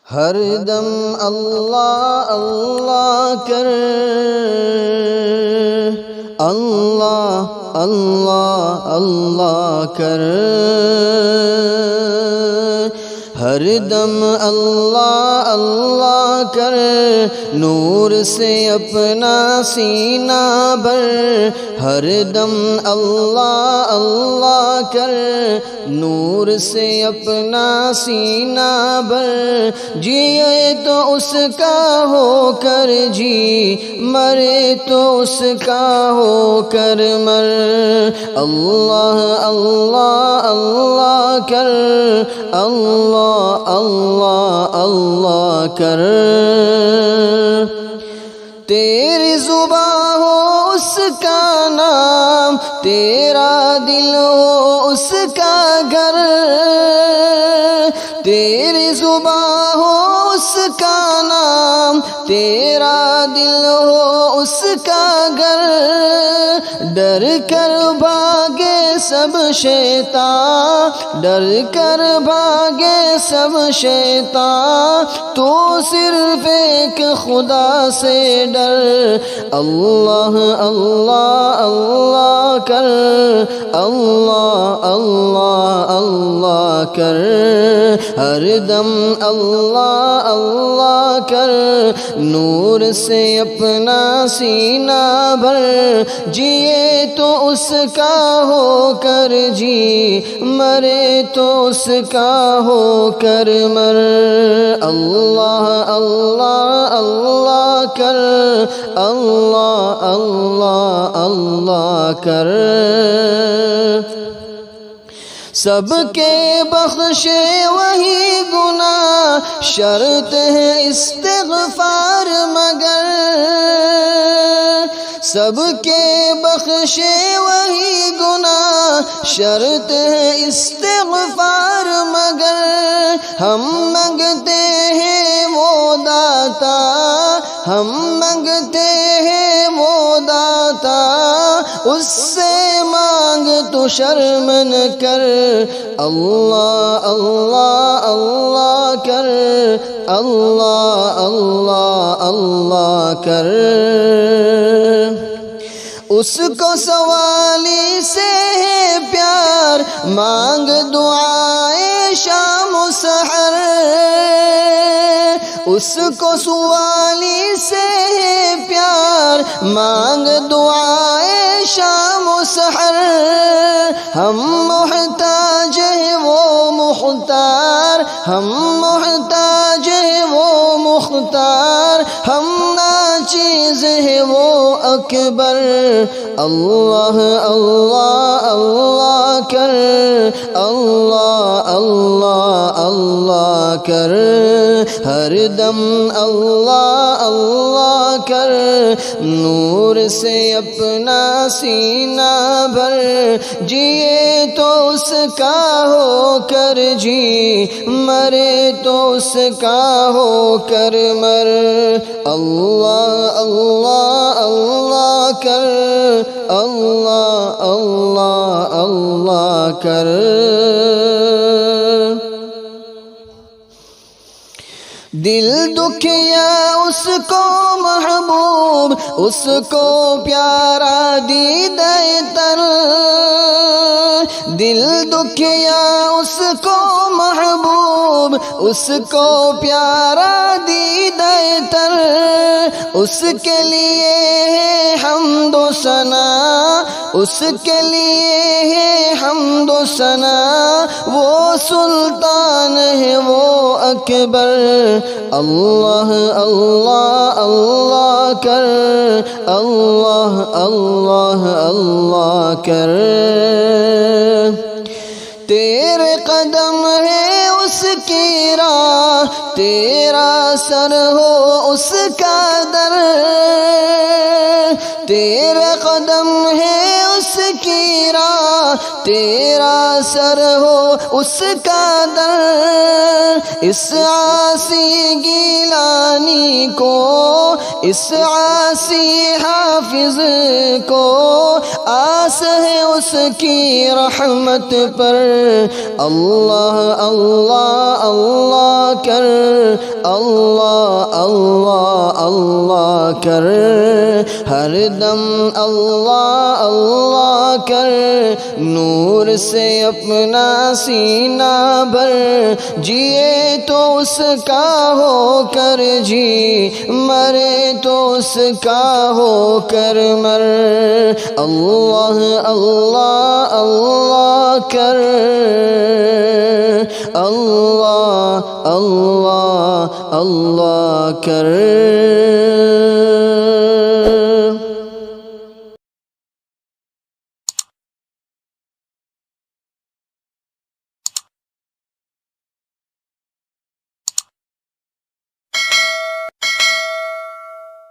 ہر دم اللہ اللہ کر، اللہ اللہ اللہ کر، ہر دم اللہ اللہ کر، نور سے اپنا سینہ بھر، ہر دم اللہ اللہ کر، نور سے اپنا سینہ بھر، جیے تو اس کا ہو کر جی، مرے تو اس کا ہو کر مر، اللہ اللہ اللہ کر، اللہ اللہ اللہ کر، تیری زباں ہو اس کا نام، تیرا دل ہو اس کا گھر، تیری زباں ہو اس کا نام، تیرا دل ہو اس کا گھر، ڈر کر بھاگے سب شیطان، ڈر کر بھاگے سب شیطان، تو صرف ایک خدا سے ڈر، اللہ اللہ اللہ کر، اللہ اللہ اللہ کر، ہر دم اللہ اللہ کر، نور سے اپنا سینہ بھر، جیے تو اس کا ہو کر جی، مرے تو اس کا ہو کر مر، اللہ اللہ اللہ کر، اللہ اللہ اللہ کر، سب کے بخشے وہی گناہ، شرط ہے استغفار مگر، سب کے بخشے وہی گناہ، شرط ہے استغفار مگر، ہم منگتے ہیں وہ داتا، ہم منگتے ہیں وہ داتا، اس سے مانگ تو شرم نہ کر، اللہ اللہ اللہ کر، اللہ اللہ اللہ کر، اس کو سوالی سے ہے پیار، مانگ دعائیں شام و سحر، اس کو سوالی سے ہے پیار، مانگ دعائیں شام و سحر، ہم محتاج ہیں وہ مختار، ہم محتاج ہیں وہ مختار، ہم ناچیز ہیں وہ اکبر، اللہ اللہ اللہ کر، اللہ اللہ اللہ کر، ہر دم اللہ اللہ کر، نور سے اپنا سینہ بھر، جیے تو اس کا ہو کر جی، مرے تو اس کا ہو کر مر، اللہ اللہ اللہ کر، اللہ اللہ اللہ کر، دل دکھیا اس کو محبوب، اس کو پیارا دیدہ تر، دل دکھیا اس کو محبوب، اس کو پیارا دیدہ تر، اس کے لیے ہے حمد و ثنا، اس کے لیے ہے حمد و ثنا، وہ سلطان ہے وہ اکبر، اللہ اللہ اللہ کر، اللہ اللہ اللہ کر، تیرے قدم ہے اس کی راہ، تیرا سر ہو اس کا در، تیرے قدم ہے اس اس کی راہ، تیرا سر ہو اس کا در۔ اس عاصی گیلانی کو، اس عاصی حافظ کو آس ہے اس کی رحمت پر۔ اللہ اللہ اللہ کر، اللہ اللہ اللہ کر، ہر دم اللہ اللہ کر، نور سے اپنا سینہ بھر، جیے تو اس کا ہو کر جی، مرے تو اس کا ہو کر مر۔ اللہ اللہ اللہ کر، اللہ اللہ اللہ کر۔